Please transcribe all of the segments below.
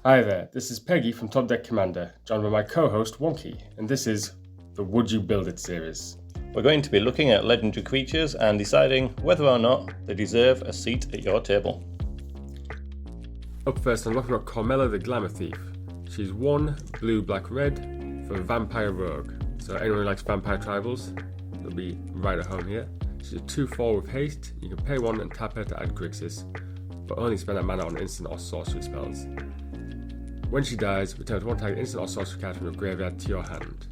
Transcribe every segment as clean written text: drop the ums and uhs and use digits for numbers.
Hi there, this is Peggy from Top Deck Commander, joined by my co-host Wonky, and this is the Would You Build It series. We're going to be looking at legendary creatures and deciding whether or not they deserve a seat at your table. Up first, I'm looking at Carmela the Glamour Thief. She's 1 blue, black, red for Vampire Rogue. So anyone who likes Vampire Tribals, will be right at home here. She's a 2/4 with haste. You can pay 1 and tap her to add Grixis, but only spend that mana on instant or sorcery spells. When she dies, return to 1 target instant or sorcery card from your graveyard to your hand.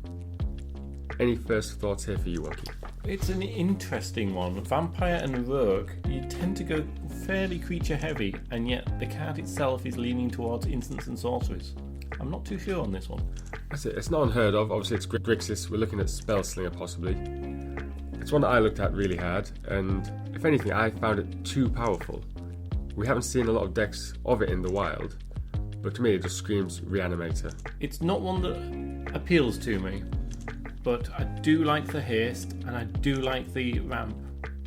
Any first thoughts here for you, Wonky? It's an interesting one. Vampire and Rogue, you tend to go fairly creature heavy, and yet the card itself is leaning towards instants and sorceries. I'm not too sure on this one. That's it. It's not unheard of. Obviously, it's Grixis. We're looking at Spellslinger possibly. It's one that I looked at really hard, and if anything, I found it too powerful. We haven't seen a lot of decks of it in the wild, but to me, it just screams Reanimator. It's not one that appeals to me, but I do like the haste, and I do like the ramp.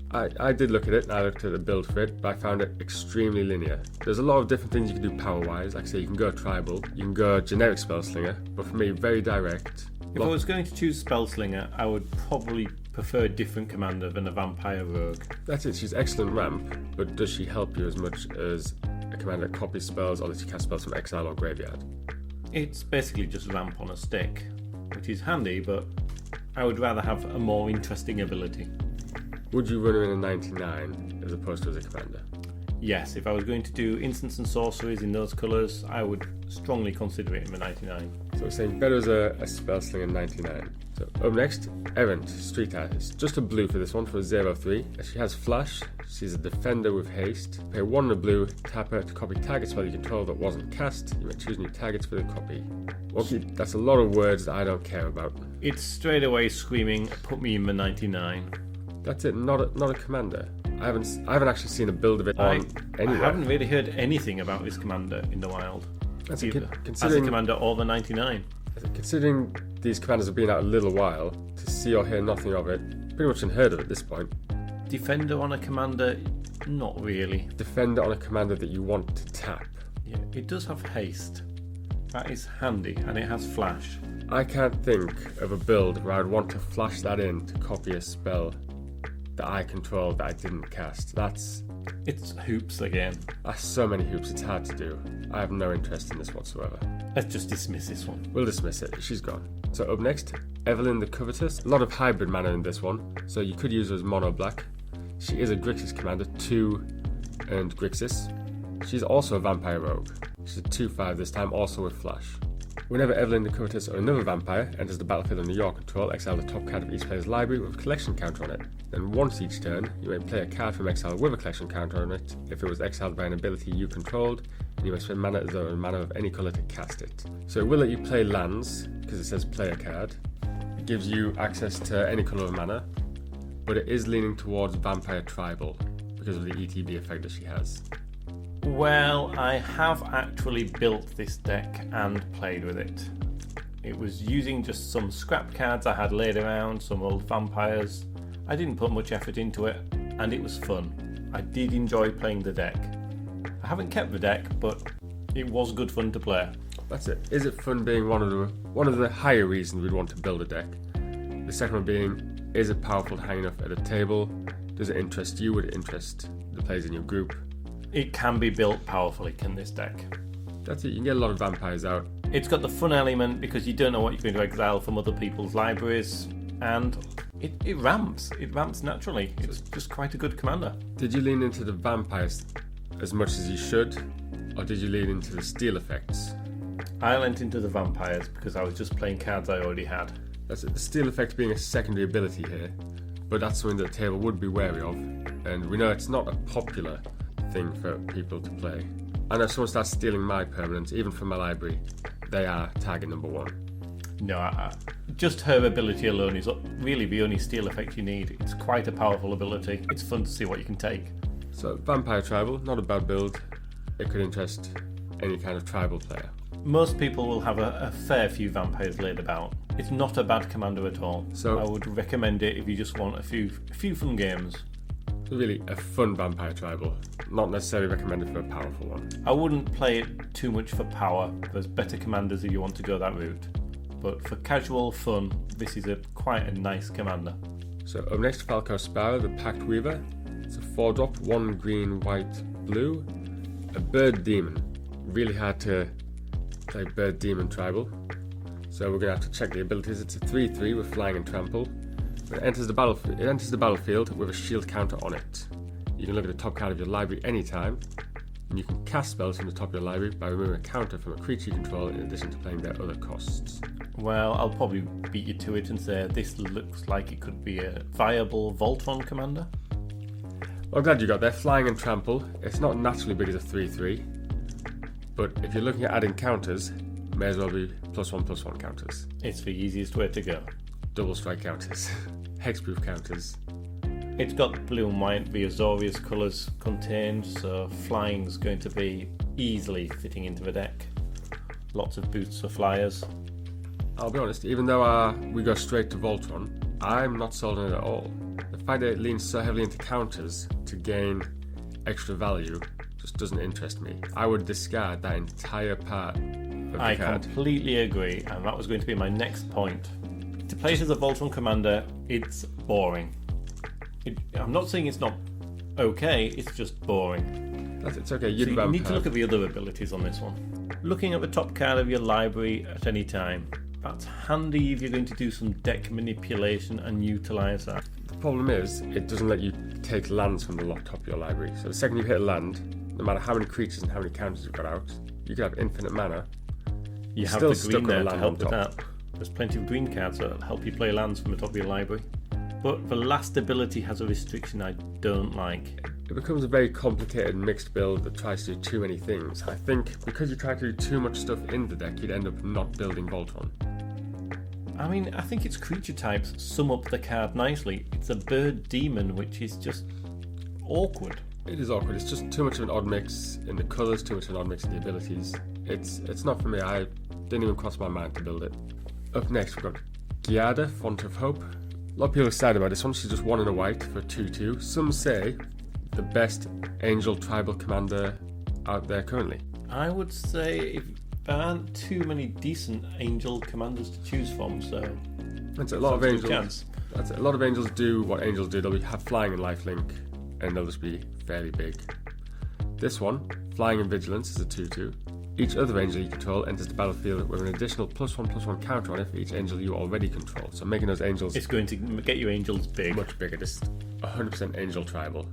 I did look at it, and I looked at the build for it, but I found it extremely linear. There's a lot of different things you can do power-wise. Like I say, you can go tribal, you can go generic Spellslinger, but for me, very direct. If I was going to choose Spellslinger, I would probably prefer a different commander than a Vampire Rogue. That's it, she's excellent ramp, but does she help you as much as a commander that copies spells or lets you cast spells from exile or graveyard? It's basically just ramp on a stick, which is handy, but I would rather have a more interesting ability. Would you run her in a 99 as opposed to as a commander? Yes, if I was going to do instants and sorceries in those colours, I would strongly consider it in the 99. So we're saying better as a Spellslinger 99. So up next, Errant, Street Artist. Just a blue for this one for a 0/3. She has Flash, she's a defender with haste. Pay 1 and a blue, tap her to copy target spell you control that wasn't cast. You may choose new targets for the copy. Okay, that's a lot of words that I don't care about. It's straight away screaming, put me in the 99. That's it, not a commander. I haven't actually seen a build of it on anywhere. I haven't really heard anything about this commander in the wild. That's either, as a commander or the 99. Considering these commanders have been out a little while, to see or hear nothing of it, pretty much unheard of at this point. Defender on a commander, not really. Defender on a commander that you want to tap. Yeah, it does have haste. That is handy, and it has flash. I can't think of a build where I'd want to flash that in to copy a spell that I control that I didn't cast. It's hoops again. That's so many hoops, it's hard to do. I have no interest in this whatsoever. Let's just dismiss this one. We'll dismiss it, she's gone. So up next, Evelyn the Covetous. A lot of hybrid mana in this one, so you could use her as mono black. She is a Grixis commander, 2 and Grixis. She's also a Vampire Rogue. She's a 2/5 this time, also with Flash. Whenever Evelyn the Covetous or another vampire enters the battlefield under your control, exile the top card of each player's library with a collection counter on it. Then once each turn, you may play a card from exile with a collection counter on it if it was exiled by an ability you controlled, and you may spend mana as though a mana of any colour to cast it. So it will let you play lands, because it says play a card. It gives you access to any colour of mana, but it is leaning towards Vampire Tribal, because of the ETB effect that she has. Well, I have actually built this deck and played with it. It was using just some scrap cards I had laid around, some old vampires. I didn't put much effort into it, and it was fun. I did enjoy playing the deck. I haven't kept the deck, but it was good fun to play. That's it. Is it fun being one of the higher reasons we'd want to build a deck? The second one being, is it powerful to hang enough at a table? Does it interest you? Would it interest the players in your group? It can be built powerfully, can this deck? That's it, you can get a lot of vampires out. It's got the fun element because you don't know what you're going to exile from other people's libraries, and it ramps. It ramps naturally. It's just quite a good commander. Did you lean into the vampires as much as you should, or did you lean into the steal effects? I leant into the vampires because I was just playing cards I already had. That's it, the steal effect being a secondary ability here, but that's something that the table would be wary of, and we know it's not a popular thing for people to play. And if someone starts stealing my permanents, even from my library, they are target number 1. No, just her ability alone is really the only steal effect you need. It's quite a powerful ability. It's fun to see what you can take. So Vampire Tribal, not a bad build. It could interest any kind of tribal player. Most people will have a fair few vampires laid about. It's not a bad commander at all. So I would recommend it if you just want a few fun games. Really a fun vampire tribal, not necessarily recommended for a powerful one. I wouldn't play it too much for power. There's better commanders if you want to go that route. But for casual fun, this is quite a nice commander. So up next, Falco Sparrow, the Pact Weaver. It's a 4-drop, 1 green, white, blue. A bird demon. Really hard to play bird demon tribal. So we're going to have to check the abilities. It's a 3/3 with flying and trample. When it enters the battlefield with a shield counter on it. You can look at the top card of your library anytime, and you can cast spells from the top of your library by removing a counter from a creature you control in addition to playing their other costs. Well, I'll probably beat you to it and say this looks like it could be a viable Voltron commander. Well, I'm glad you got there. Flying and trample. It's not naturally big as a 3/3, but if you're looking at adding counters, may as well be +1/+1 counters. It's the easiest way to go. Double strike counters. Hexproof counters. It's got blue and white, the Azorius colours contained, so flying's going to be easily fitting into the deck. Lots of boosts for flyers. I'll be honest, even though we go straight to Voltron, I'm not sold on it at all. The fact that it leans so heavily into counters to gain extra value just doesn't interest me. I would discard that entire part of the I card. completely agree, and that was going to be my next point. To play it as a Voltron commander, it's boring. I'm not saying it's not okay, it's just boring. It's okay, So you need to look at the other abilities on this one. Looking at the top card of your library at any time, that's handy if you're going to do some deck manipulation and utilise that. The problem is, it doesn't let you take lands from the top of your library. So the second you hit a land, no matter how many creatures and how many counters you've got out, you could have infinite mana. You have the green there to help with that. There's plenty of green cards that'll help you play lands from the top of your library. But the last ability has a restriction I don't like. It becomes a very complicated mixed build that tries to do too many things. I think because you try to do too much stuff in the deck, you'd end up not building Voltron. I mean, I think its creature types sum up the card nicely. It's a bird demon, which is just awkward. It is awkward. It's just too much of an odd mix in the colours, too much of an odd mix in the abilities. It's not for me. I didn't even cross my mind to build it. Up next, we've got Giada, Font of Hope. A lot of people are excited about this one. She's just 1 and a white for 2/2. Some say the best angel tribal commander out there currently. I would say if there aren't too many decent angel commanders to choose from, so That's a lot of angels. Chance. That's it. A lot of angels do what angels do. They'll have flying and lifelink, and they'll just be fairly big. This one, flying and vigilance, is a 2/2. Each other angel you control enters the battlefield with an additional +1/+1 counter on it for each angel you already control. So making those angels It's going to get you angels big. much bigger. This is 100% angel tribal.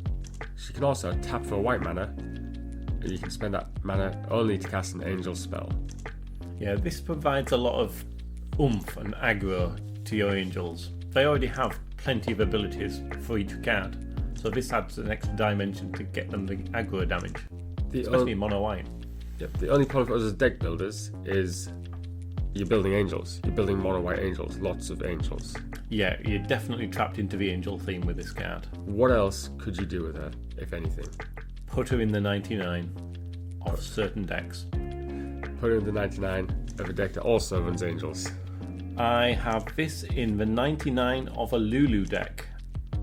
She can also tap for a white mana, and you can spend that mana only to cast an angel spell. Yeah, this provides a lot of oomph and aggro to your angels. They already have plenty of abilities for each card, so this adds an extra dimension to get them the aggro damage, especially in mono white. Yep, the only problem for us as deck builders is you're building angels. You're building mono white angels, lots of angels. Yeah, you're definitely trapped into the angel theme with this card. What else could you do with her, if anything? Put her in the 99 of certain decks. Put her in the 99 of a deck that also runs angels. I have this in the 99 of a Lulu deck,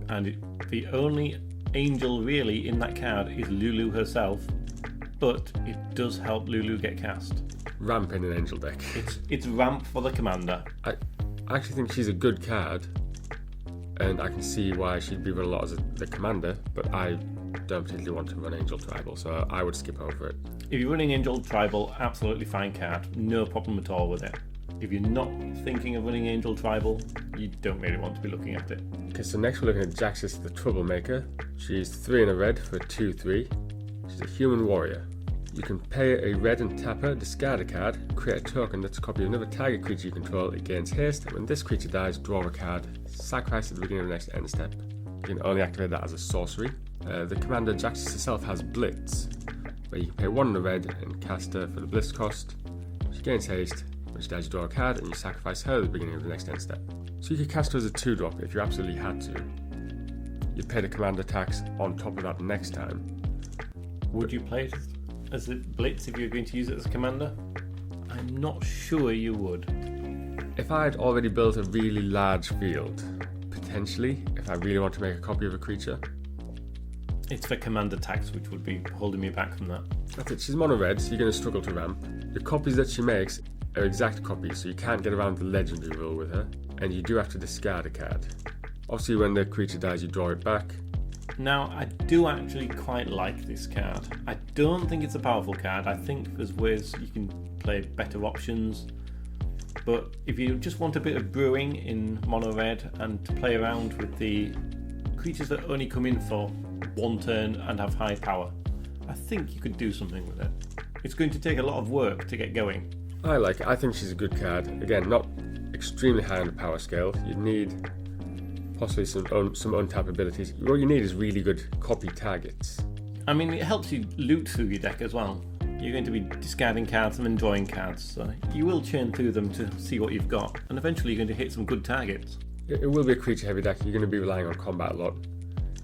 and the only angel really in that card is Lulu herself, but it does help Lulu get cast. Ramp in an angel deck. It's ramp for the commander. I actually think she's a good card, and I can see why she'd be run a lot as the commander, but I don't particularly want to run Angel Tribal, so I would skip over it. If you're running Angel Tribal, absolutely fine card, no problem at all with it. If you're not thinking of running Angel Tribal, you don't really want to be looking at it. Okay, so next we're looking at Jaxs the Troublemaker. She's 3 and a red for 2/3. She's a human warrior. You can pay a red and tap her, discard a card, create a token that's a copy of another target creature you control. It gains haste. When this creature dies, draw a card, sacrifice at the beginning of the next end step. You can only activate that as a sorcery. The commander Jaxs herself has Blitz, where you can pay 1 and a red and cast her for the Blitz cost. She gains haste. When she dies, you draw a card and you sacrifice her at the beginning of the next end step. So you could cast her as a 2-drop if you absolutely had to. You'd pay the commander tax on top of that next time. Would you play it as a Blitz if you're going to use it as a commander? I'm not sure you would. If I had already built a really large field, potentially, if I really want to make a copy of a creature, It's for command attacks, which would be holding me back from that. That's it. She's mono red, so you're going to struggle to ramp. The copies that she makes are exact copies, so you can't get around the legendary rule with her, and you do have to discard a card. Obviously, when the creature dies, you draw it back. Now, I do actually quite like this card. I don't think it's a powerful card. I think there's ways you can play better options. But if you just want a bit of brewing in mono red and to play around with the creatures that only come in for one turn and have high power, I think you could do something with it. It's going to take a lot of work to get going. I like it. I think she's a good card. Again, not extremely high on the power scale. You need possibly some untap abilities. What you need is really good copy targets. I mean, it helps you loot through your deck as well. You're going to be discarding cards and then drawing cards, so you will churn through them to see what you've got, and eventually you're going to hit some good targets. It will be a creature heavy deck. You're going to be relying on combat a lot.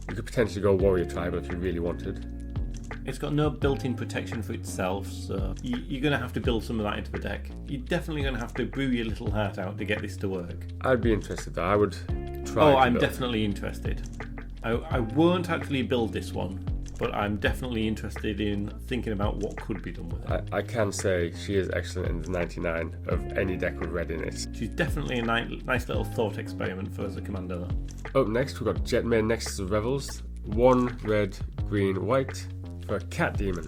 You could potentially go warrior tribal if you really wanted. It's got no built-in protection for itself, so you're going to have to build some of that into the deck. You're definitely going to have to brew your little heart out to get this to work. I'd be interested though. I would try. Oh, I'm definitely interested. I won't actually build this one, but I'm definitely interested in thinking about what could be done with it. I can say she is excellent in the 99 of any deck with red in it. She's definitely a nice little thought experiment for as a commander. Up next, we've got Jetman Nexus of Revels. 1 red, green, white for a cat demon.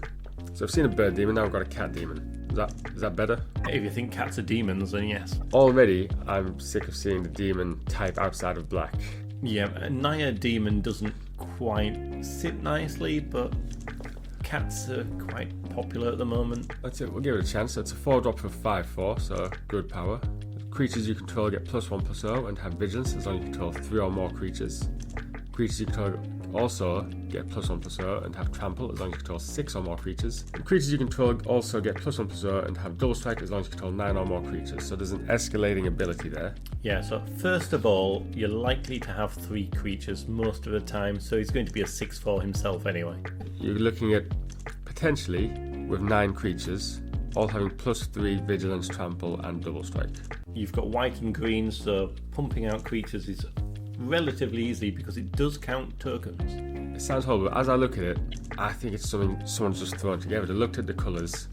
So I've seen a bird demon, now I've got a cat demon. Is that better? If you think cats are demons, then yes. Already, I'm sick of seeing the demon type outside of black. Yeah, a Naya demon doesn't quite sit nicely, but cats are quite popular at the moment. That's it, we'll give it a chance. It's a 4-drop for 5/4, so good power. Creatures you control get +1/+0 and have vigilance as long as you control 3 or more creatures. Creatures you control also get +1/+0 and have trample as long as you control 6 or more creatures. And creatures you control also get +1/+0 and have double strike as long as you control 9 or more creatures. So there's an escalating ability there. Yeah, so first of all, you're likely to have 3 creatures most of the time, so he's going to be a 6/4 himself anyway. You're looking at potentially with 9 creatures, all having +3 vigilance, trample and double strike. You've got white and green, so pumping out creatures is relatively easy because it does count tokens. It sounds horrible, but as I look at it, I think it's something someone's just thrown together. They looked at the colours,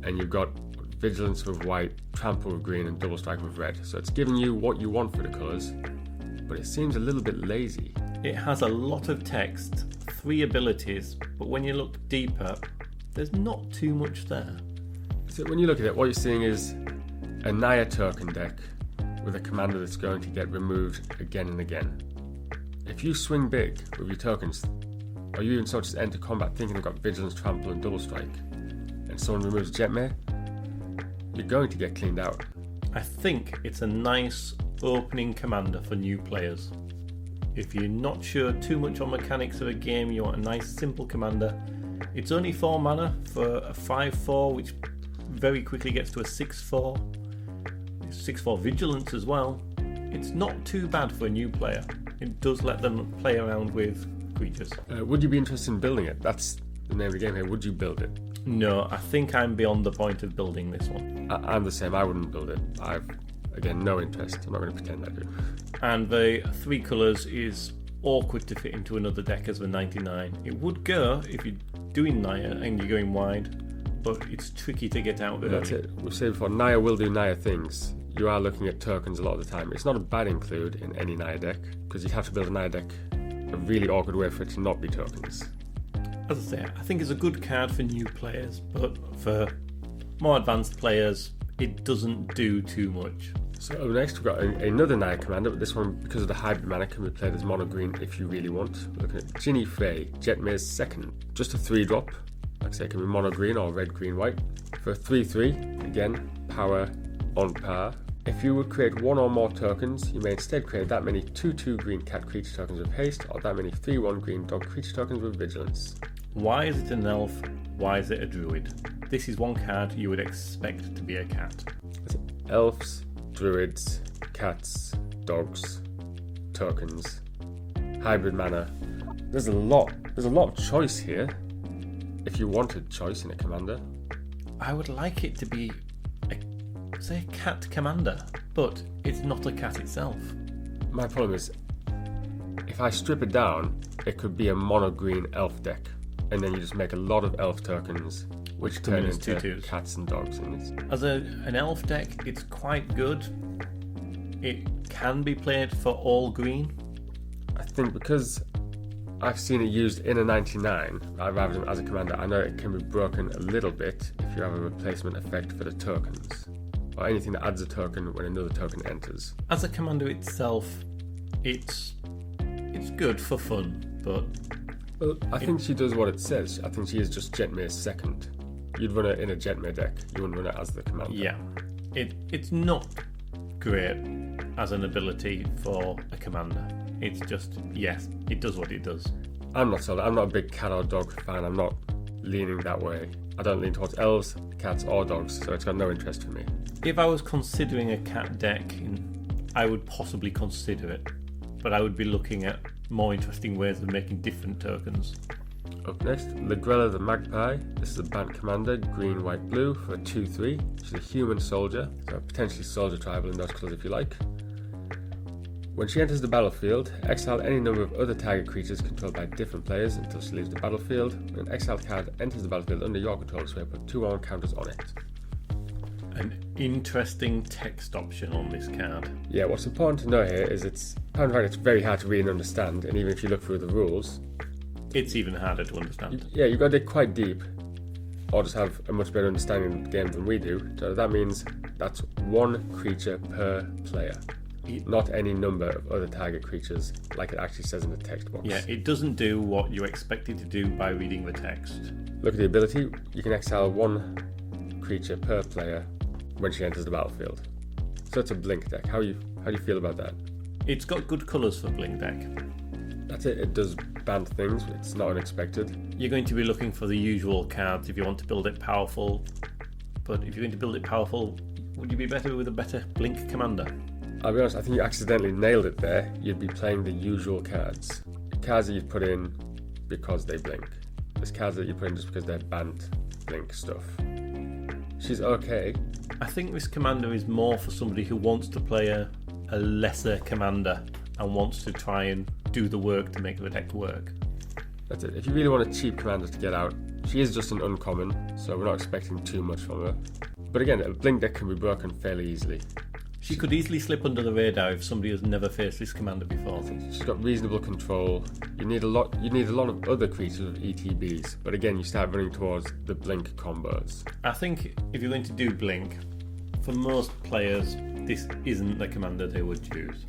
and you've got vigilance with white, trample with green, and double strike with red. So it's giving you what you want for the colours, but it seems a little bit lazy. It has a lot of text, 3 abilities, but when you look deeper, there's not too much there. So when you look at it, what you're seeing is a Naya token deck with a commander that's going to get removed again and again. If you swing big with your tokens, or you even so just enter combat thinking they've got vigilance, trample and double strike, and someone removes Jetman, you're going to get cleaned out. I think it's a nice opening commander for new players. If you're not sure too much on mechanics of a game, you want a nice simple commander. It's only 4 mana for a 5/4, which very quickly gets to a 6/4. 6/4 vigilance as well. It's not too bad for a new player. It does let them play around with creatures. Would you be interested in building it? That's the name of the game here. Would you build it? No, I think I'm beyond the point of building this one. I'm the same. I wouldn't build it. I've, again, no interest. I'm not going to pretend I do. And the 3 colours is awkward to fit into another deck as the 99. It would go if you're doing Naya and you're going wide, but it's tricky to get out early. That's it. We've said before, Naya will do Naya things. You are looking at tokens a lot of the time. It's not a bad include in any Naya deck, because you'd have to build a Naya deck a really awkward way for it to not be tokens. As I say, I think it's a good card for new players, but for more advanced players, it doesn't do too much. So up next we've got another Naya commander, but this one, because of the hybrid mana, can be played as mono green if you really want. We're looking at Ginny Faye, Jetman's second. Just a 3-drop. Like I say, it can be mono green or red, green, white. For a 3/3, again, power on par. If you would create 1 or more tokens, you may instead create that many 2/2 green cat creature tokens with haste, or that many 3/1 green dog creature tokens with vigilance. Why is it an elf? Why is it a druid? This is one card you would expect to be a cat. Elves, druids, cats, dogs, tokens, hybrid mana. There's a lot of choice here. If you wanted choice in a commander, I would like it to be a cat commander, but it's not a cat itself. my problem is if I strip it down, it could be a mono green elf deck, and then you just make a lot of elf tokens, which turn into tutus. cats and dogs. As an elf deck, it's quite good. It can be played for all green. I think because I've seen it used in a 99 rather than as a commander, I know it can be broken a little bit if you have a replacement effect for the tokens, or anything that adds a token when another token enters. As a commander itself, it's good for fun, but... Well, I think she does what it says. I think she is just Jetman's second. You'd run it in a Jetman deck, you wouldn't run it as the commander. Yeah. It's not great as an ability for a commander. It's just, yes, it does what it does. I'm not sold. I'm not a big cat or dog fan. I'm not leaning that way. I don't lean towards elves, cats or dogs, so it's got no interest for me. If I was considering a cat deck, I would possibly consider it, but I would be looking at more interesting ways of making different tokens. Up next, Lagrella the Magpie. This is a Bant commander, green, white, blue for a 2/3. She's a human soldier, so potentially soldier tribal in those colours if you like. When she enters the battlefield, exile any number of other target creatures controlled by different players until she leaves the battlefield. When an exiled card enters the battlefield under your control, so you put 2 on counters on it. An interesting text option on this card. Yeah, what's important to know here is it's very hard to read and understand, and even if you look through the rules, it's even harder to understand. You've got to dig quite deep, or just have a much better understanding of the game than we do. So that means that's 1 creature per player. Not any number of other target creatures, like it actually says in the text box. Yeah, it doesn't do what you expect it to do by reading the text. Look at the ability. You can exile 1 creature per player when she enters the battlefield. So it's a blink deck. How do you feel about that? It's got good colours for blink deck. That's it. It does band things. It's not unexpected. You're going to be looking for the usual cards if you want to build it powerful. But if you're going to build it powerful, would you be better with a better blink commander? I'll be honest, I think you accidentally nailed it there. You'd be playing the usual cards. Cards that you put in because they blink. There's cards that you put in just because they're banned blink stuff. She's okay. I think this commander is more for somebody who wants to play a lesser commander and wants to try and do the work to make the deck work. That's it. If you really want a cheap commander to get out, she is just an uncommon, so we're not expecting too much from her. But again, a blink deck can be broken fairly easily. She could easily slip under the radar if somebody has never faced this commander before. She's got reasonable control. You need a lot of other creatures with ETBs, but again, you start running towards the blink combos. I think if you're going to do blink, for most players, this isn't the commander they would choose.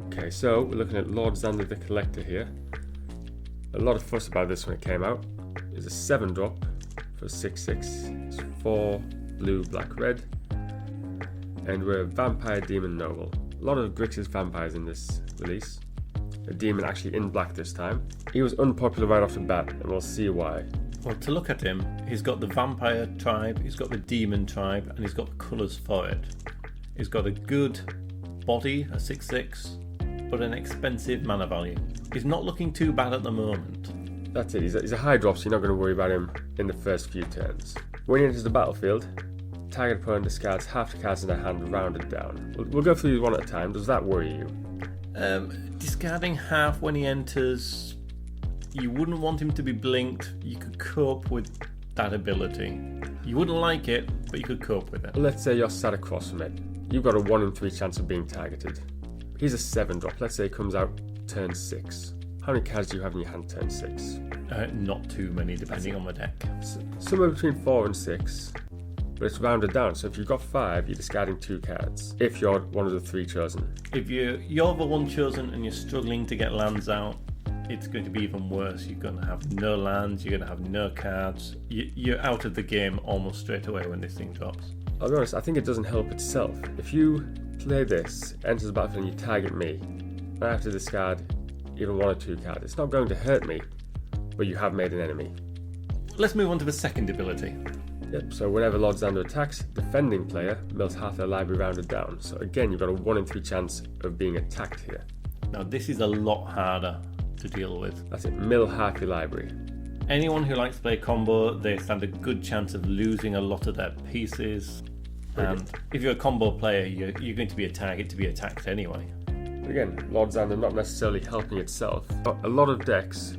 Okay, so we're looking at Lord Xander the Collector here. A lot of fuss about this when it came out. It's a 7-drop for 6/6. It's 4 blue, black, red. And we're a Vampire Demon Noble. A lot of Grixis vampires in this release. A demon actually in black this time. He was unpopular right off the bat, and we'll see why. Well, to look at him, he's got the vampire tribe, he's got the demon tribe, and he's got the colours for it. He's got a good body, a 6/6, but an expensive mana value. He's not looking too bad at the moment. That's it, he's a high drop, so you're not going to worry about him in the first few turns. When he enters the battlefield, target opponent discards half the cards in their hand rounded down. We'll go through these one at a time. Does that worry you? Discarding half when he enters, you wouldn't want him to be blinked. You could cope with that ability. You wouldn't like it, but you could cope with it. Well, let's say you're sat across from it. You've got a 1 in 3 chance of being targeted. He's a 7-drop. Let's say he comes out turn 6. How many cards do you have in your hand turn 6? Not too many, depending on the deck. Somewhere between 4 and 6. But it's rounded down, so if you've got 5, you're discarding 2 cards, if you're one of the 3 chosen. If you're the one chosen and you're struggling to get lands out, it's going to be even worse. You're going to have no lands, you're going to have no cards. You're out of the game almost straight away when this thing drops. I'll be honest, I think it doesn't help itself. If you play this, enters the battlefield and you target me, I have to discard even 1 or 2 cards. It's not going to hurt me, but you have made an enemy. Let's move on to the second ability. Yep, so whenever Lord Xander attacks, defending player mills half their library rounded down. So again, you've got a 1 in 3 chance of being attacked here. Now this is a lot harder to deal with. That's it, mill half your library. Anyone who likes to play combo, they stand a good chance of losing a lot of their pieces. And if you're a combo player, you're going to be a target to be attacked anyway. Again, Lord Xander not necessarily helping itself, but a lot of decks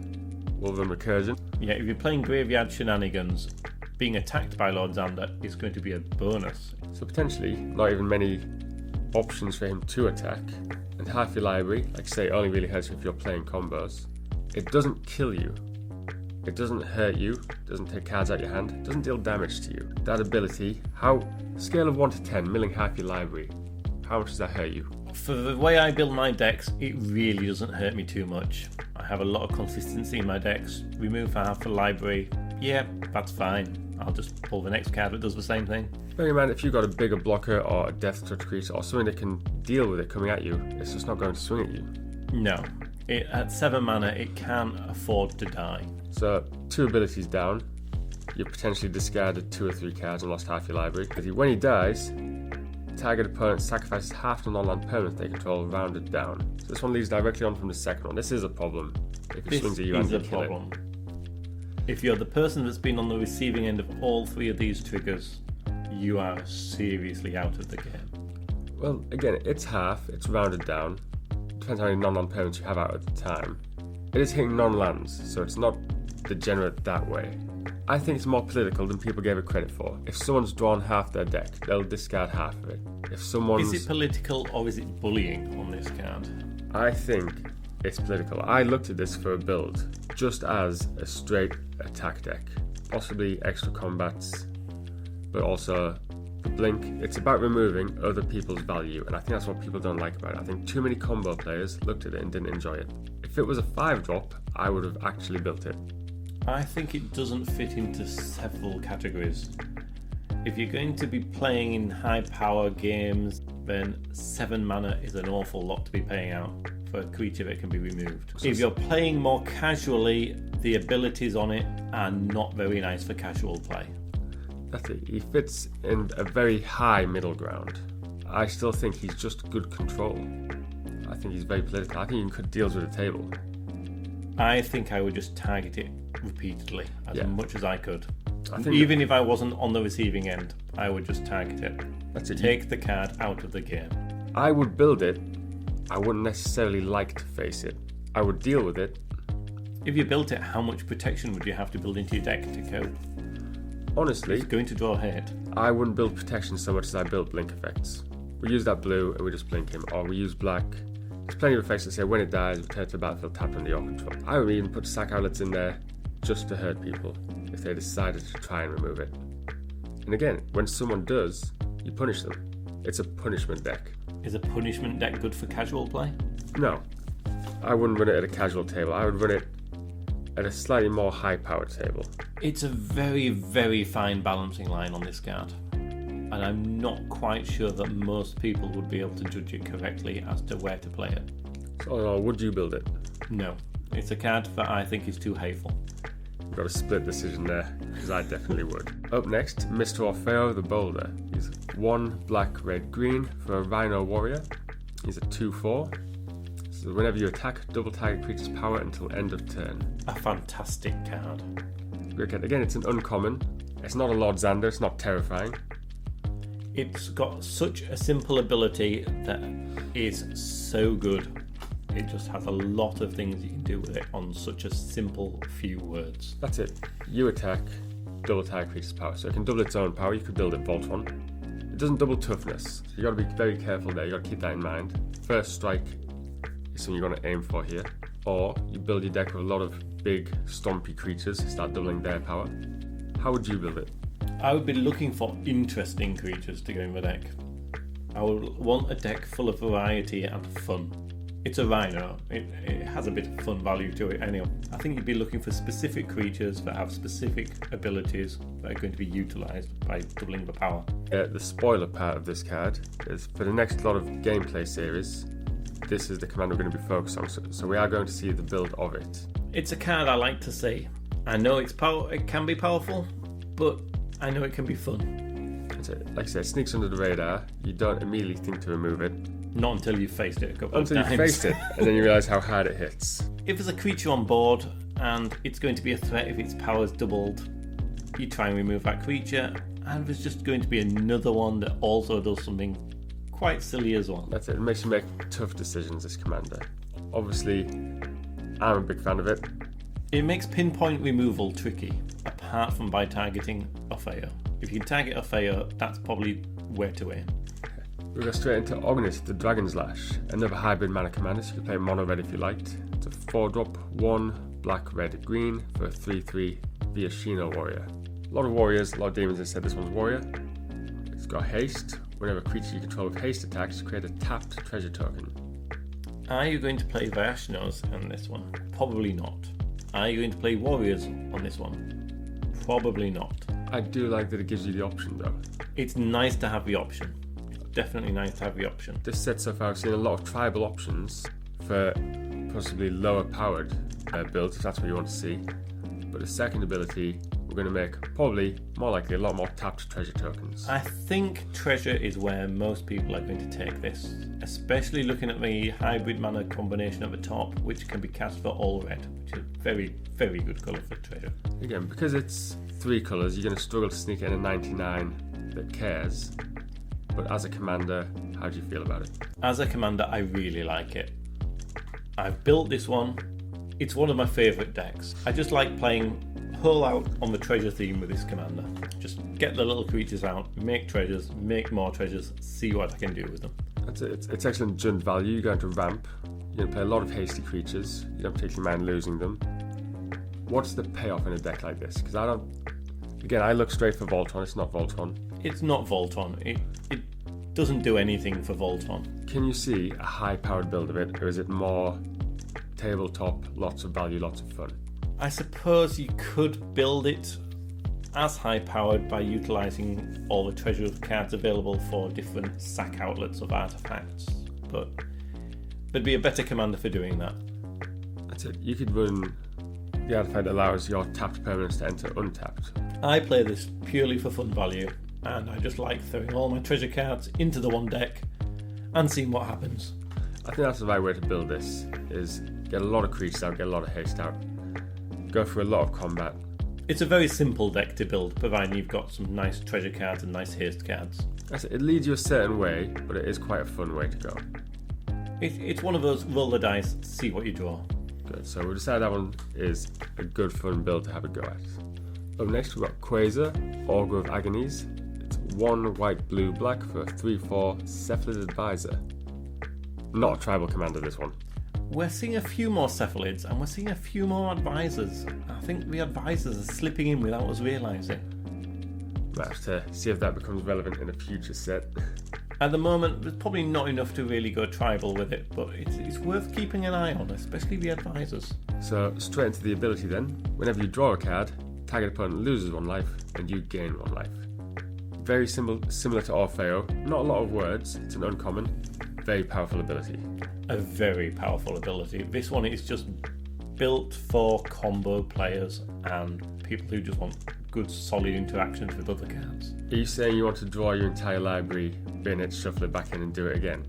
will run recursion. Yeah, if you're playing graveyard shenanigans, being attacked by Lord Xander is going to be a bonus. So potentially, not even many options for him to attack. And half your library, like I say, only really hurts you if you're playing combos. It doesn't kill you. It doesn't hurt you, doesn't take cards out your hand, it doesn't deal damage to you. That ability, scale of 1 to 10, milling half your library, how much does that hurt you? For the way I build my decks, it really doesn't hurt me too much. I have a lot of consistency in my decks. Remove half the library, yeah, that's fine. I'll just pull the next card that does the same thing. Bearing in mind, if you've got a bigger blocker or a death touch creature or something that can deal with it coming at you, it's just not going to swing at you. No. At 7 mana, it can afford to die. So, 2 abilities down, you potentially discarded 2 or 3 cards and lost half your library. When he dies, target opponent sacrifices half the non-land permanents they control rounded down. So this one leads directly on from the second one. This is a problem. If it swings at you and you kill it. If you're the person that's been on the receiving end of all 3 of these triggers, you are seriously out of the game. Well, again, it's half, it's rounded down. Depends how many non-land permanents you have out at the time. It is hitting non-lands, so it's not degenerate that way. I think it's more political than people gave it credit for. If someone's drawn half their deck, they'll discard half of it. If someone's... Is it political or is it bullying on this card? I think it's political. I looked at this for a build just as a straight attack deck. Possibly extra combats, but also the blink. It's about removing other people's value, and I think that's what people don't like about it. I think too many combo players looked at it and didn't enjoy it. If it was a 5-drop, I would have actually built it. I think it doesn't fit into several categories. If you're going to be playing in high power games, then 7 mana is an awful lot to be paying out for a creature that can be removed. If you're playing more casually, the abilities on it are not very nice for casual play. That's it. He fits in a very high middle ground. I still think he's just good control. I think he's very political. I think he can cut deals with the table. I think I would just target it repeatedly as much as I could. Even if I wasn't on the receiving end, I would just target it. That's it. Take the card out of the game. I would build it. I wouldn't necessarily like to face it. I would deal with it. If you built it, how much protection would you have to build into your deck to cope? Honestly, it's going to draw hate. I wouldn't build protection so much as I built blink effects. We use that blue and we just blink him, or we use black. There's plenty of effects that say when it dies, return to the battlefield tapped under your control. I would even put sack outlets in there just to hurt people if they decided to try and remove it. And again, when someone does, you punish them. It's a punishment deck. Is a punishment deck good for casual play? No. I wouldn't run it at a casual table. I would run it at a slightly more high-powered table. It's a very, very fine balancing line on this card. And I'm not quite sure that most people would be able to judge it correctly as to where to play it. So, would you build it? No. It's a card that I think is too hateful. You've got a split decision there, because I definitely would. Up next, Mr. Offero the Boulder. He's 1 black, red, green for a Rhino Warrior. He's a 2/4. So whenever you attack, double target creature's power until end of turn. A fantastic card. Again, it's an uncommon. It's not a Lord Xander, it's not terrifying. It's got such a simple ability that is so good. It just has a lot of things you can do with it on such a simple few words. That's it. You attack, double target creature's power. So it can double its own power. You could build it Voltron. It doesn't double toughness. So you got to be very careful there. You got to keep that in mind. First strike is something you're going to aim for here. Or you build your deck with a lot of big, stompy creatures, start doubling their power. How would you build it? I would be looking for interesting creatures to go in the deck. I would want a deck full of variety and fun. It's a Rhino. It has a bit of fun value to it anyway. I think you'd be looking for specific creatures that have specific abilities that are going to be utilised by doubling the power. The spoiler part of this card is for the next lot of gameplay series, this is the command we're going to be focused on. So we are going to see the build of it. It's a card I like to see. I know it can be powerful, but I know it can be fun. Like I said, it sneaks under the radar. You don't immediately think to remove it. Not until you've faced it a couple of times. Until you've faced it, and then you realise how hard it hits. If there's a creature on board, and it's going to be a threat if its power's doubled, you try and remove that creature, and there's just going to be another one that also does something quite silly as well. That's it. It makes you make tough decisions, this commander. Obviously, I'm a big fan of it. It makes pinpoint removal tricky, apart from by targeting Offero. If you can target Offero, that's probably where to aim. We'll go straight into Ognis, the Dragon's Lash. Another hybrid mana commander, so you can play mono red if you liked. It's a 4-drop, 1 black, red, green for a 3/3 via Shino Warrior. A lot of warriors, a lot of demons have said this one's warrior. It's got haste. Whenever a creature you control with haste attacks, create a tapped treasure token. Are you going to play Vyashnos on this one? Probably not. Are you going to play warriors on this one? Probably not. I do like that it gives you the option though. It's nice to have the option. It's definitely nice to have the option. This set so far I've seen a lot of tribal options for possibly lower powered builds if that's what you want to see. But the second ability, we're going to make probably more likely a lot more tapped treasure tokens. I think treasure is where most people are going to take this, especially looking at the hybrid mana combination at the top, which can be cast for all red, which is a very, very good colour for treasure. Again, because it's 3 colours, you're going to struggle to sneak in a 99 that cares. But as a commander, how do you feel about it? As a commander, I really like it. I've built this one. It's one of my favourite decks. I just like playing whole out on the treasure theme with this commander. Just get the little creatures out, make treasures, make more treasures, see what I can do with them. That's it. It's excellent Jund value. You're going to ramp. You're going to play a lot of hasty creatures. You don't particularly mind losing them. What's the payoff in a deck like this? Because I look straight for Voltron. It's not Voltron. It's not Voltron. It doesn't do anything for Voltron. Can you see a high-powered build of it, or is it more tabletop, lots of value, lots of fun? I suppose you could build it as high-powered by utilising all the treasure cards available for different sack outlets of artefacts, but there'd be a better commander for doing that. That's it. You could run the artifact that allows your tapped permanents to enter untapped. I play this purely for fun value, and I just like throwing all my treasure cards into the one deck and seeing what happens. I think that's the right way to build this, is get a lot of creatures out, get a lot of haste out, go for a lot of combat. It's a very simple deck to build, providing you've got some nice treasure cards and nice haste cards. It leads you a certain way, but it is quite a fun way to go. It's one of those roll the dice, see what you draw. Good, so we'll decide that one is a good fun build to have a go at. Up next we've got Quasar, Augur of Agonies. It's 1 white, blue, black for a 3/4 Cephalid Advisor. Not a tribal commander, this one. We're seeing a few more cephalids and we're seeing a few more advisors. I think the advisors are slipping in without us realising. We'll have to see if that becomes relevant in a future set. At the moment, there's probably not enough to really go tribal with it, but it's worth keeping an eye on, especially the advisors. So straight into the ability then. Whenever you draw a card, target opponent loses 1 life and you gain 1 life. Very similar to Offero. Not a lot of words, it's an uncommon. Very powerful ability. A very powerful ability. This one is just built for combo players and people who just want good solid interactions with other cards. Are you saying you want to draw your entire library, bin it, shuffle it back in and do it again?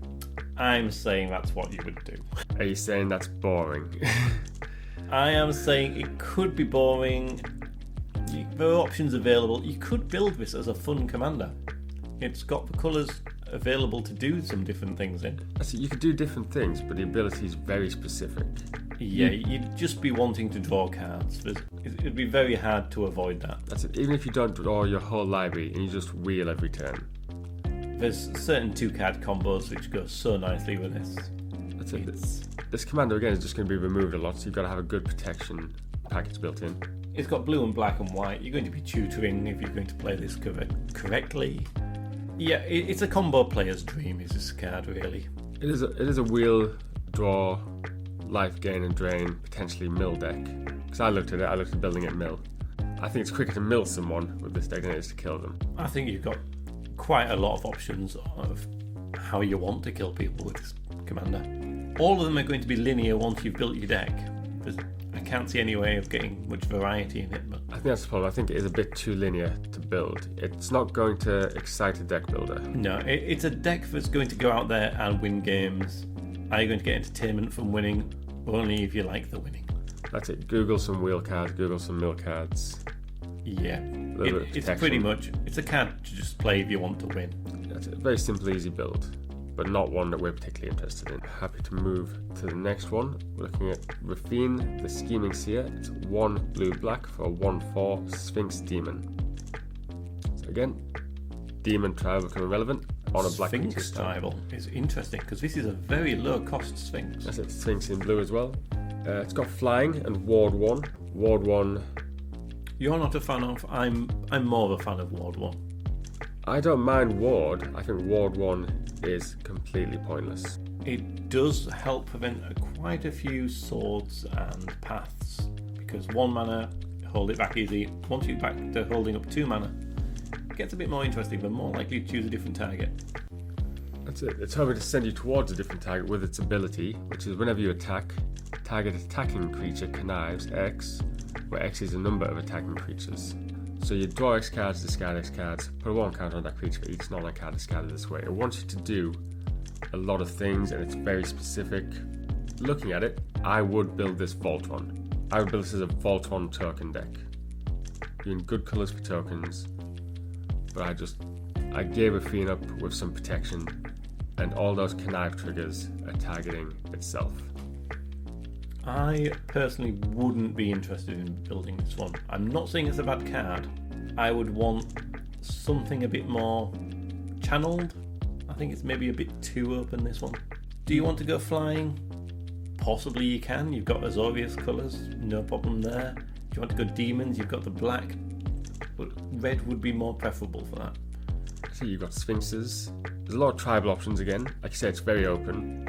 I'm saying that's what you would do. Are you saying that's boring? I am saying it could be boring. There are options available. You could build this as a fun commander. It's got the colours available to do some different things in. You could do different things, but the ability is very specific. Yeah, you'd just be wanting to draw cards. It'd be very hard to avoid that. That's it. Even if you don't draw your whole library and you just wheel every turn. There's certain 2-card combos which go so nicely with this. That's it. This commander again is just going to be removed a lot, so you've got to have a good protection package built in. It's got blue and black and white. You're going to be tutoring if you're going to play this correctly. Yeah, it's a combo player's dream, is this card, really. It is a wheel, draw, life gain and drain, potentially mill deck. Because I looked at building it mill. I think it's quicker to mill someone with this deck than it is to kill them. I think you've got quite a lot of options of how you want to kill people with this commander. All of them are going to be linear once you've built your deck. I can't see any way of getting much variety in it. But I think that's the problem. I think it is a bit too linear to build. It's not going to excite a deck builder. No, it's a deck that's going to go out there and win games. Are you going to get entertainment from winning? Only if you like the winning. That's it. Google some wheel cards, Google some mill cards. Yeah, it's pretty much, it's a card to just play if you want to win. That's it. Very simple, easy build. but not one that we're particularly interested in. Happy to move to the next one. We're looking at Rafine, the Scheming Seer. It's 1 blue-black for a 1/4 Sphinx Demon. So again, Demon tribal becoming relevant on a black creature. Sphinx tribal is interesting because this is a very low-cost Sphinx. That's it, Sphinx in blue as well. It's got flying and Ward 1. Ward 1. You're not a fan of. I'm more of a fan of Ward 1. I don't mind Ward. I think Ward 1 is completely pointless. It does help prevent quite a few swords and paths because 1 mana, hold it back easy. Once you're back to holding up 2 mana, it gets a bit more interesting, but more likely to choose a different target. That's it. It's hoping to send you towards a different target with its ability, which is whenever you attack, target attacking creature connives X, where X is the number of attacking creatures. So you draw X cards, discard X cards, put a 1 counter on that creature for each non-land card discarded this way. It wants you to do a lot of things and it's very specific. Looking at it, I would build this Voltron. I would build this as a Voltron token deck. Doing good colours for tokens, but I gave a Fiend up with some protection and all those connive triggers are targeting itself. I personally wouldn't be interested in building this one. I'm not saying it's a bad card. I would want something a bit more channeled. I think it's maybe a bit too open, this one. Do you want to go flying? Possibly you can. You've got Azorius colours, no problem there. If you want to go demons, you've got the black. But red would be more preferable for that. So you've got Sphinxes. There's a lot of tribal options again. Like you said, it's very open.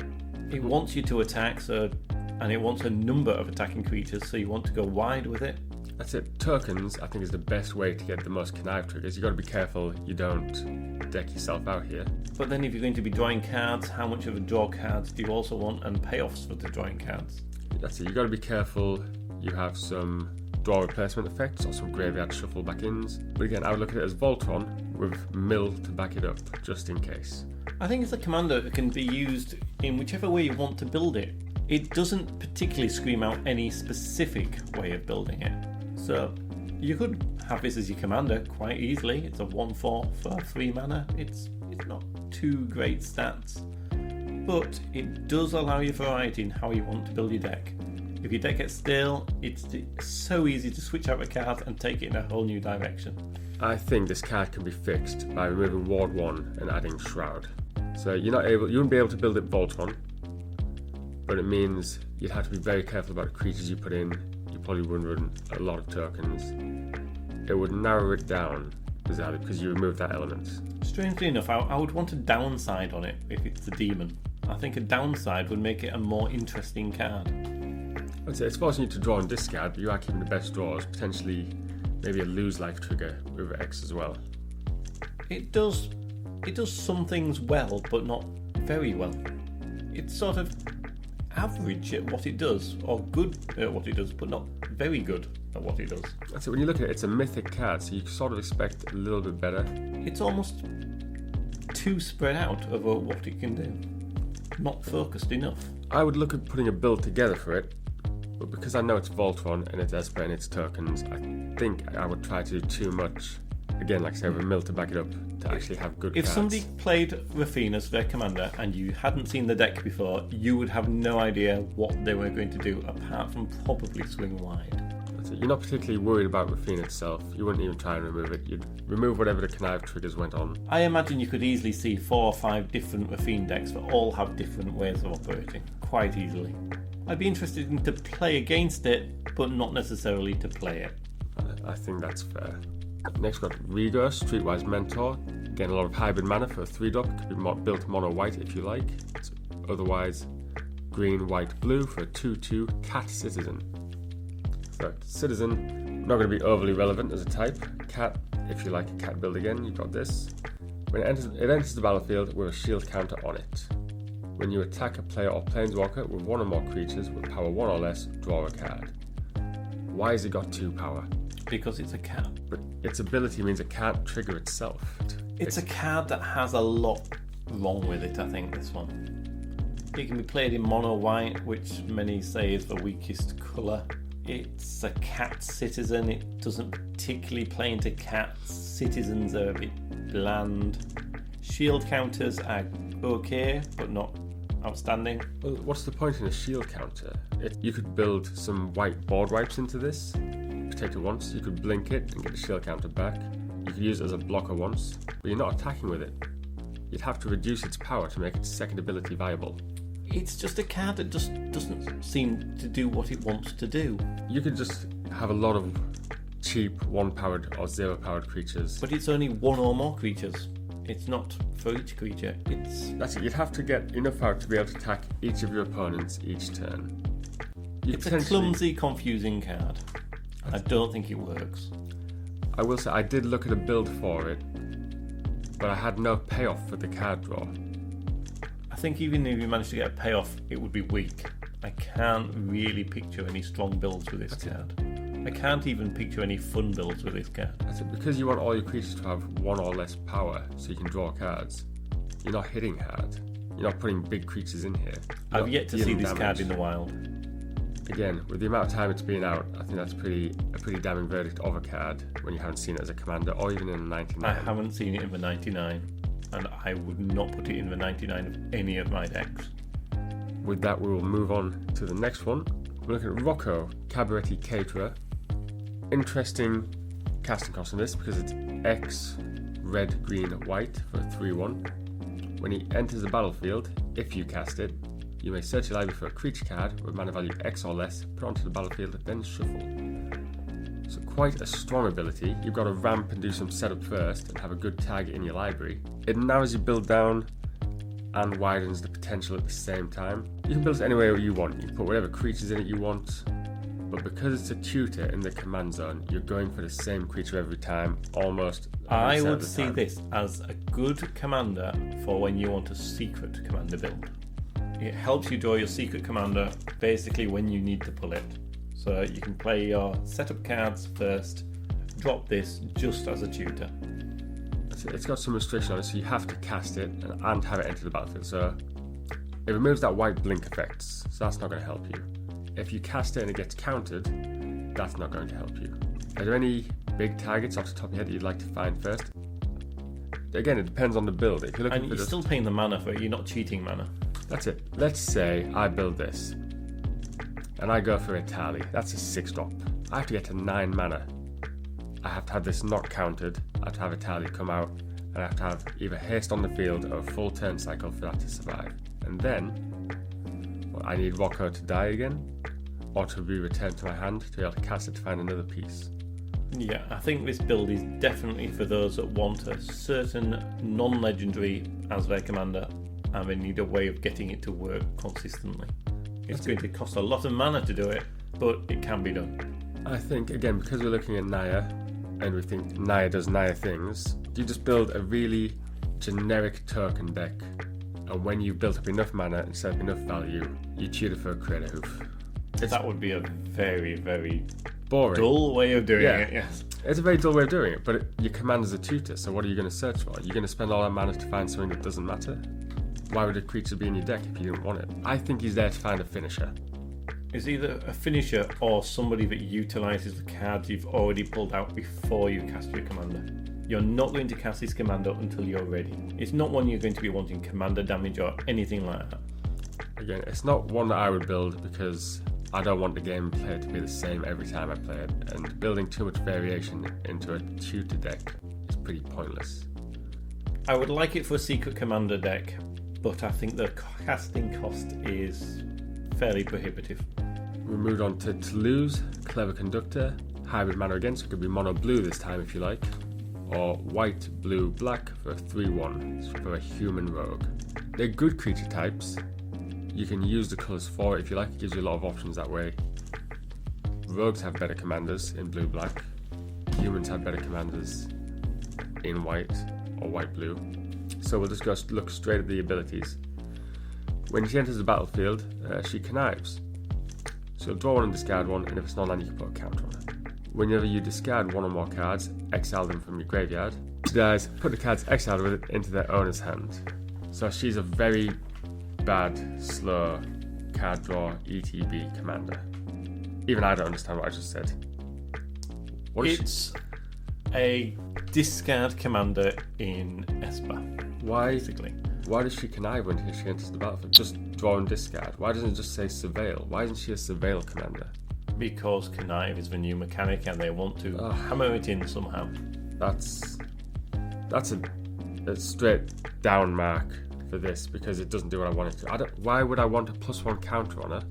It wants you to attack, and it wants a number of attacking creatures, so you want to go wide with it. That's it. Tokens, I think, is the best way to get the most connive triggers. You've got to be careful you don't deck yourself out here. But then if you're going to be drawing cards, how much of a draw cards do you also want, and payoffs for the drawing cards? That's it. You've got to be careful you have some draw replacement effects or some graveyard shuffle back-ins. But again, I would look at it as Voltron with mill to back it up, just in case. I think it's a commander that can be used in whichever way you want to build it. It doesn't particularly scream out any specific way of building it. So you could have this as your commander quite easily. It's a 1/4 for 3 mana. It's not too great stats, but it does allow you variety in how you want to build your deck. If your deck gets stale, it's so easy to switch out a card and take it in a whole new direction. I think this card can be fixed by removing Ward 1 and adding Shroud. So you wouldn't be able to build it Voltron, but it means you'd have to be very careful about the creatures you put in. You probably wouldn't run a lot of tokens. It would narrow it down bizarrely because you remove that element. Strangely enough, I would want a downside on it if it's a demon. I think a downside would make it a more interesting card. I'd say it's forcing you to draw and discard, but you are keeping the best draws, potentially maybe a lose life trigger with X as well. It does some things well, but not very well. It's sort of average at what it does, or good at what it does, but not very good at what it does. That's it. When you look at it, it's a mythic card, so you sort of expect a little bit better. It's almost too spread out over what it can do. Not focused enough. I would look at putting a build together for it, but because I know it's Voltron and it's Esper and it's tokens, I think I would try to do too much. Again, like I said, with a mill to back it up to actually have good If cards. somebody played Rafine as their commander and you hadn't seen the deck before, you would have no idea what they were going to do apart from probably swing wide. That's it. You're not particularly worried about Rafine itself. You wouldn't even try and remove it. You'd remove whatever the connive triggers went on. I imagine you could easily see 4 or 5 different Rafine decks that all have different ways of operating, quite easily. I'd be interested in to play against it, but not necessarily to play it. I think that's fair. Next, we've got Rego, Streetwise Mentor. Again, a lot of hybrid mana for a 3-drop. Could be built mono white if you like. It's otherwise green, white, blue for a 2/2 Cat Citizen. So, Citizen, not going to be overly relevant as a type. Cat, if you like a cat build again, you've got this. When it enters the battlefield with a shield counter on it. When you attack a player or planeswalker with 1 or more creatures with power 1 or less, draw a card. Why has it got 2 power? Because it's a cat. But its ability means it can't trigger itself. It's a card that has a lot wrong with it, I think, this one. It can be played in mono white, which many say is the weakest colour. It's a cat citizen. It doesn't particularly play into cats. Citizens are a bit bland. Shield counters are okay, but not outstanding. Well, what's the point in a shield counter? You could build some white board wipes into this, protect it once, you could blink it and get the shield counter back. You could use it as a blocker once, but you're not attacking with it. You'd have to reduce its power to make its second ability viable. It's just a card that just doesn't seem to do what it wants to do. You could just have a lot of cheap 1-powered or 0-powered creatures. But it's only one or more creatures. It's not for each creature. That's it. You'd have to get enough power to be able to attack each of your opponents each turn. It's a clumsy, confusing card. I don't think it works. I will say I did look at a build for it, but I had no payoff for the card draw. I think even if you managed to get a payoff, it would be weak. I can't really picture any strong builds with this card. I can't even picture any fun builds with this card. That's it. Because you want all your creatures to have 1 or less power so you can draw cards. You're not hitting hard. You're not putting big creatures in here. I've yet to see this card in the wild. Again, with the amount of time it's been out, I think that's a pretty damning verdict of a card when you haven't seen it as a commander or even in a 99. I haven't seen it in the 99, and I would not put it in the 99 of any of my decks. With that, we will move on to the next one. We're looking at Rocco Cabareti Caterer. Interesting casting cost on this because it's X, red, green, white for a 3/1. When he enters the battlefield, if you cast it, you may search your library for a creature card with mana value X or less, put it onto the battlefield, then shuffle. So quite a strong ability. You've got to ramp and do some setup first and have a good target in your library. It narrows your build down and widens the potential at the same time. You can build it any way you want. You can put whatever creatures in it you want, but because it's a tutor in the command zone, you're going for the same creature every time, almost. I would see this as a good commander for when you want a secret commander build. It helps you draw your secret commander basically when you need to pull it. So you can play your setup cards first, drop this just as a tutor. It's got some restriction on it, so you have to cast it and have it enter the battlefield. So it removes that white blink effects, so that's not going to help you. If you cast it and it gets countered, that's not going to help you. Are there any big targets off the top of your head that you'd like to find first? Again, it depends on the build. If you're looking and you're still paying the mana for it, you're not cheating mana. That's it. Let's say I build this and I go for a tally. That's a 6-drop. I have to get to 9 mana. I have to have this not countered. I have to have a tally come out, and I have to have either haste on the field or a full turn cycle for that to survive. And then I need Rocco to die again, or to be returned to my hand to be able to cast it to find another piece. Yeah, I think this build is definitely for those that want a certain non-legendary as their commander, and they need a way of getting it to work consistently. It's going to cost a lot of mana to do it, but it can be done. I think, again, because we're looking at Naya, and we think Naya does Naya things, you just build a really generic token deck, and when you've built up enough mana and set up enough value, you tutor for a Creator Hoof. That would be a very, very boring, dull way of doing it, yes. It's a very dull way of doing it, but your commander's a tutor, so what are you going to search for? You're going to spend all that mana to find something that doesn't matter? Why would a creature be in your deck if you didn't want it? I think he's there to find a finisher. It's either a finisher or somebody that utilises the cards you've already pulled out before you cast your commander. You're not going to cast this commander until you're ready. It's not one you're going to be wanting commander damage or anything like that. Again, it's not one that I would build because I don't want the gameplay to be the same every time I play it, and building too much variation into a tutor deck is pretty pointless. I would like it for a secret commander deck, but I think the casting cost is fairly prohibitive. We moved on to Toulouse, Clever Conductor, hybrid mana again, so it could be mono blue this time if you like, or white, blue, black for a 3/1 for a human rogue. They're good creature types. You can use the colours for it if you like. It gives you a lot of options that way. Rogues have better commanders in blue black. Humans have better commanders in white or white blue. So we'll just go look straight at the abilities. When she enters the battlefield, she connives. So you'll draw one and discard one, and if it's non-land, you can put a counter on it. Whenever you discard one or more cards, exile them from your graveyard. She dies, put the cards exiled with it into their owner's hand. So she's a very bad, slow card draw ETB commander. Even I don't understand what I just said. It's a discard commander in Esper. Why? Basically. Why does she connive when she enters the battlefield? Just draw and discard. Why doesn't it just say surveil? Why isn't she a surveil commander? Because connive is the new mechanic and they want to hammer it in somehow. That's a straight down mark for this because it doesn't do what I want it to. Why would I want a +1 counter on her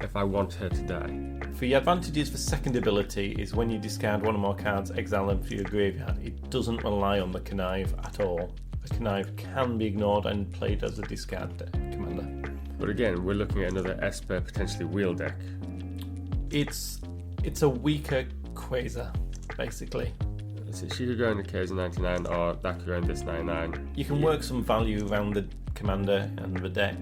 if I want her to die? For your advantages for second ability is when you discard one or more cards, exile them for your graveyard. It doesn't rely on the connive at all. The connive can be ignored and played as a discard commander. But again, we're looking at another Esper, potentially wheel deck. It's a weaker Quasar, basically. So she could go in the Quasar 99 or that could go in this 99. You can work some value around the commander and the deck,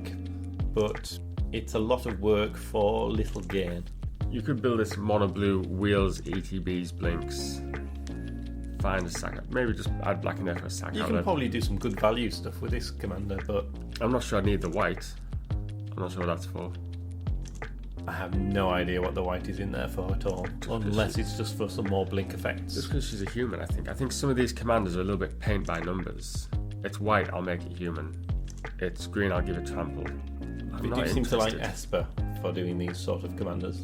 but it's a lot of work for little gain. You could build this mono blue wheels, ETBs, blinks. Find a sack. Maybe just add black and there for a sack. You can probably do some good value stuff with this commander, but I'm not sure I need the white. I'm not sure what that's for. I have no idea what the white is in there for at all, unless it's just for some more blink effects. Just because she's a human, I think. I think some of these commanders are a little bit paint by numbers. It's white, I'll make it human. It's green, I'll give it trample. You do seem to like Esper for doing these sort of commanders.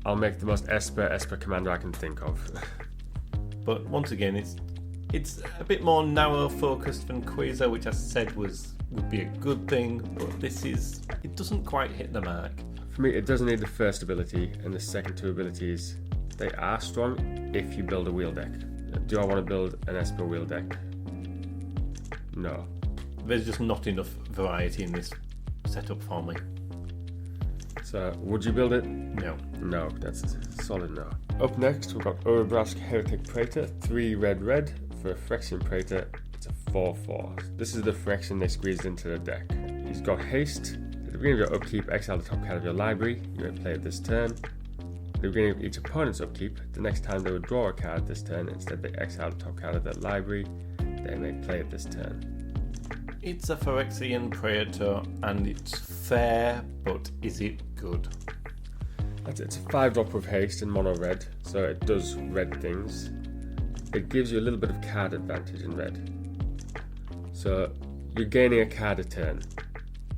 I'll make the most Esper commander I can think of. But once again, it's a bit more narrow focused than Quasar, which I said would be a good thing, but it doesn't quite hit the mark. For me, it doesn't need the first ability, and the second two abilities, they are strong if you build a wheel deck. Do I want to build an Esper wheel deck? No. There's just not enough variety in this setup for me. So, would you build it? No. No, that's a solid no. Up next, we've got Overbrask Heretic Praetor, 3 red for a Phyrexian Praetor. It's a 4/4. This is the Phyrexian they squeezed into the deck. He's got haste. At the beginning of your upkeep, exile the top card of your library. You may play it this turn. At the beginning of each opponent's upkeep, the next time they would draw a card this turn, instead they exile the top card of their library. They may play it this turn. It's a Phyrexian Praetor, and it's fair, but is it good? It's a 5-drop with haste in mono red, so it does red things. It gives you a little bit of card advantage in red. So you're gaining a card a turn,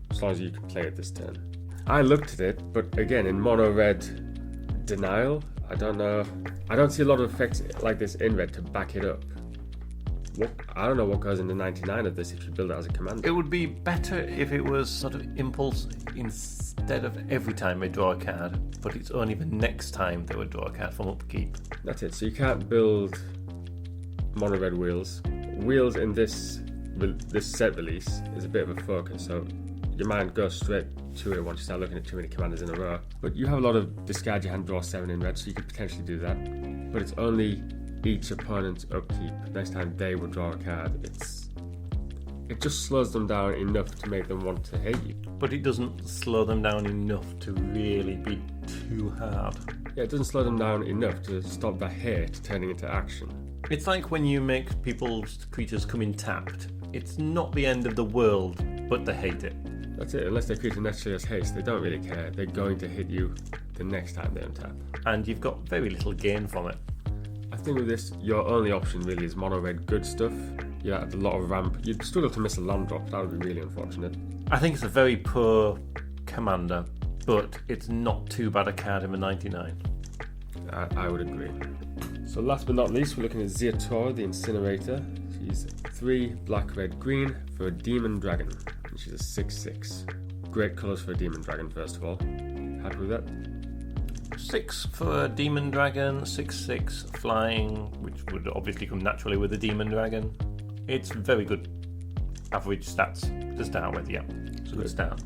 as long as you can play it this turn. I looked at it, but again, in mono red denial, I don't know. I don't see a lot of effects like this in red to back it up. I don't know what goes into 99 of this if you build it as a commander. It would be better if it was sort of impulse instead of every time they draw a card, but it's only the next time they would draw a card from upkeep. That's it. So you can't build mono red wheels. Wheels in this set release is a bit of a focus, so your mind goes straight to it once you start looking at too many commanders in a row. But you have a lot of discard your hand, draw 7 in red, so you could potentially do that. But it's only each opponent's upkeep. Next time they will draw a card, it just slows them down enough to make them want to hate you. But it doesn't slow them down enough to really be too hard. Yeah, it doesn't slow them down enough to stop the hate turning into action. It's like when you make people's creatures come in tapped. It's not the end of the world, but they hate it. That's it. Unless their creature necessarily has haste, they don't really care. They're going to hit you the next time they untap. And you've got very little gain from it. I think with this, your only option really is mono red good stuff. You had a lot of ramp. You'd struggle to miss a land drop. That would be really unfortunate. I think it's a very poor commander, but it's not too bad a card in the 99. I would agree. So last but not least, we're looking at Ziatora, the Incinerator. She's 3 black, red, green for a demon dragon. And she's a 6/6. Great colours for a demon dragon, first of all. Happy with that? 6 for a demon dragon, 6/6 flying, which would obviously come naturally with a demon dragon. It's very good average stats to start with, yeah. It's a good start.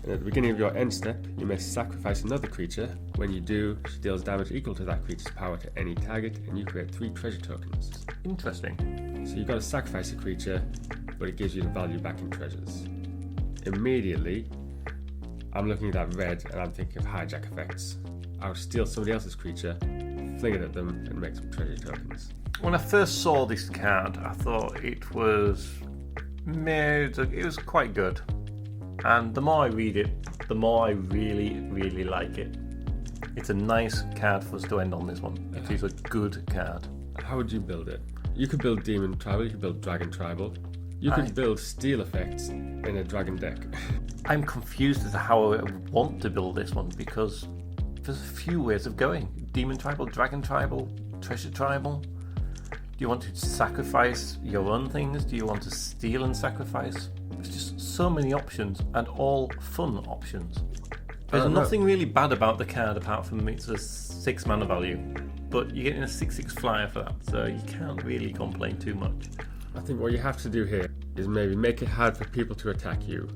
And at the beginning of your end step, you may sacrifice another creature. When you do, she deals damage equal to that creature's power to any target, and you create 3 treasure tokens. Interesting. So you've got to sacrifice a creature, but it gives you the value back in treasures. Immediately, I'm looking at that red and I'm thinking of hijack effects. I would steal somebody else's creature, fling it at them, and make some treasure tokens. When I first saw this card, I thought it was quite good. And the more I read it, the more I really, really like it. It's a nice card for us to end on this one. It is a good card. How would you build it? You could build Demon Tribal, you could build Dragon Tribal. You could build steel effects in a dragon deck. I'm confused as to how I would want to build this one because there's a few ways of going. Demon tribal, dragon tribal, treasure tribal. Do you want to sacrifice your own things? Do you want to steal and sacrifice? There's just so many options and all fun options. There's nothing really bad about the card apart from it's a 6 mana value, but you're getting a 6/6 flyer for that, so you can't really complain too much. I think what you have to do here is maybe make it hard for people to attack you.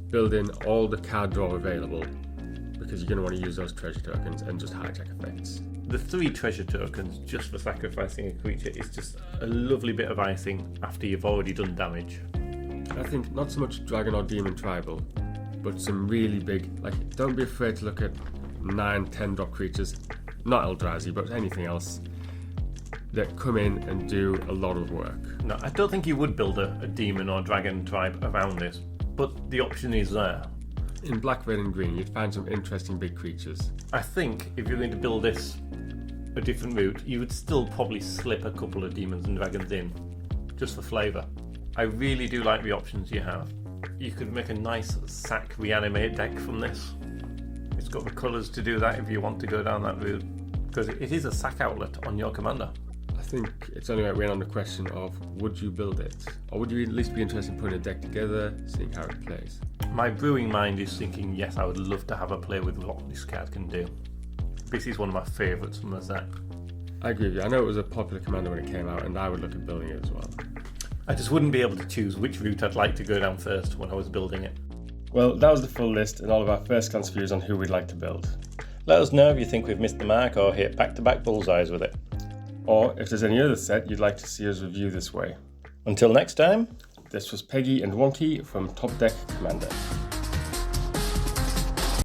Build in all the card draw available, because you're going to want to use those treasure tokens and just hijack effects. The 3 treasure tokens just for sacrificing a creature is just a lovely bit of icing after you've already done damage. I think not so much dragon or demon tribal, but some really big, like, don't be afraid to look at 9-10 drop creatures, not Eldrazi, but anything else that come in and do a lot of work. No, I don't think you would build a demon or dragon tribe around this, but the option is there. In black, red and green, you'd find some interesting big creatures. I think if you're going to build this a different route, you would still probably slip a couple of demons and dragons in, just for flavour. I really do like the options you have. You could make a nice sack reanimate deck from this. It's got the colours to do that if you want to go down that route, because it is a sack outlet on your commander. I think it's only right we're on the question of, would you build it? Or would you at least be interested in putting a deck together, seeing how it plays? My brewing mind is thinking, yes, I would love to have a play with what this card can do. This is one of my favourites from the set. I agree with you. I know it was a popular commander when it came out, and I would look at building it as well. I just wouldn't be able to choose which route I'd like to go down first when I was building it. Well, that was the full list and all of our first glance views on who we'd like to build. Let us know if you think we've missed the mark or hit back-to-back bullseyes with it. Or if there's any other set you'd like to see us review this way. Until next time, this was Peggy and Wonky from Top Deck Commander.